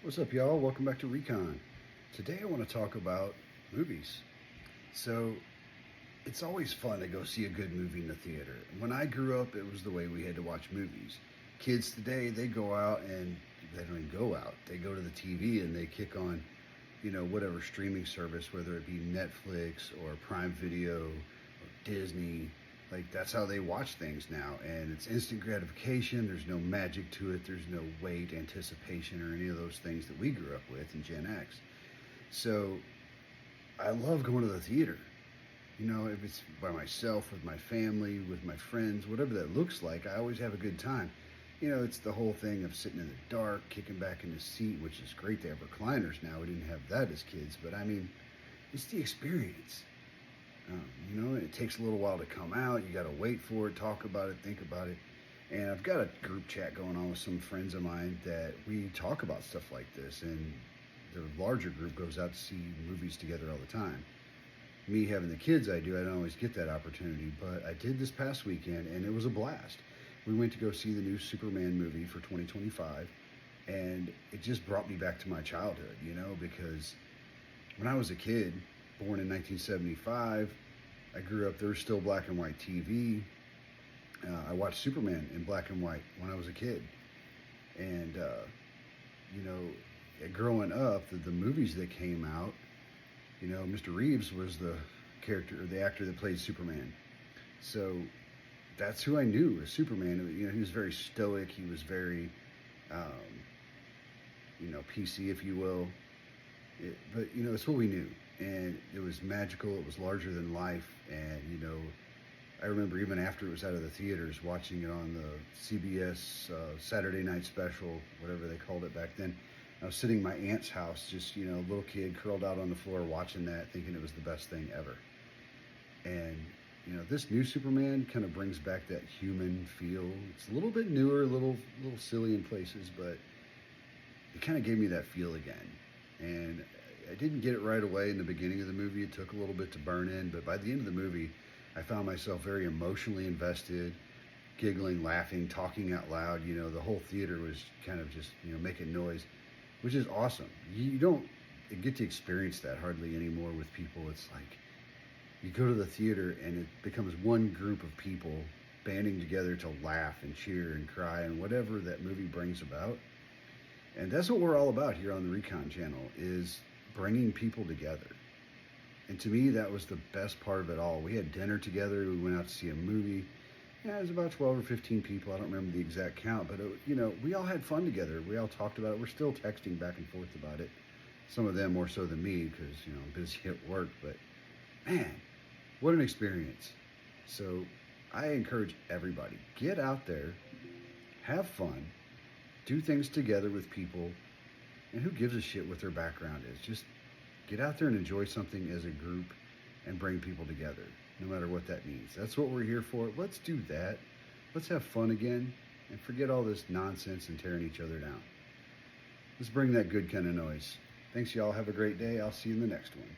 What's up, y'all? Welcome back to ReKON. Today I want to talk about movies. So, it's always fun to go see a good movie in the theater. When I grew up, it was the way we had to watch movies. Kids today, they go out and they don't even go out. They go to the TV and they kick on, whatever streaming service, whether it be Netflix or Prime Video or Disney. Like, that's how they watch things now, and it's instant gratification. There's no magic to it. There's no wait, anticipation, or any of those things that we grew up with in Gen X. So I love going to the theater. If it's by myself, with my family, with my friends, whatever that looks like, I always have a good time. It's the whole thing of sitting in the dark, kicking back in the seat, which is great. They have recliners now. We didn't have that as kids, but I mean, it's the experience. It takes a little while to come out. You got to wait for it, talk about it, think about it. And I've got a group chat going on with some friends of mine that we talk about stuff like this. And the larger group goes out to see movies together all the time. Me having the kids I don't always get that opportunity, but I did this past weekend and it was a blast. We went to go see the new Superman movie for 2025, and it just brought me back to my childhood, because when I was a kid, born in 1975, I grew up, there was still black and white TV. I watched Superman in black and white when I was a kid. And, growing up, the movies that came out, Mr. Reeves was the actor that played Superman. So that's who I knew as Superman. He was very stoic. He was very, PC, if you will. But it's what we knew. And it was magical. It was larger than life. And, I remember even after it was out of the theaters, watching it on the CBS Saturday night special, whatever they called it back then. I was sitting in my aunt's house, just, a little kid curled out on the floor watching that, thinking it was the best thing ever. And, this new Superman kind of brings back that human feel. It's a little bit newer, a little silly in places, but it kind of gave me that feel again. And I didn't get it right away in the beginning of the movie. It took a little bit to burn in, but by the end of the movie, I found myself very emotionally invested, giggling, laughing, talking out loud. The whole theater was kind of just, making noise, which is awesome. You don't get to experience that hardly anymore with people. It's like you go to the theater and it becomes one group of people banding together to laugh and cheer and cry and whatever that movie brings about. And that's what we're all about here on the ReKON channel, is bringing people together. And to me, that was the best part of it all. We had dinner together. We went out to see a movie. Yeah, it was about 12 or 15 people. I don't remember the exact count, but we all had fun together. We all talked about it. We're still texting back and forth about it. Some of them more so than me because, I'm busy at work. But man, what an experience. So I encourage everybody, get out there, have fun, do things together with people, and who gives a shit what their background is? Just get out there and enjoy something as a group and bring people together, no matter what that means. That's what we're here for. Let's do that. Let's have fun again and forget all this nonsense and tearing each other down. Let's bring that good kind of noise. Thanks, y'all. Have a great day. I'll see you in the next one.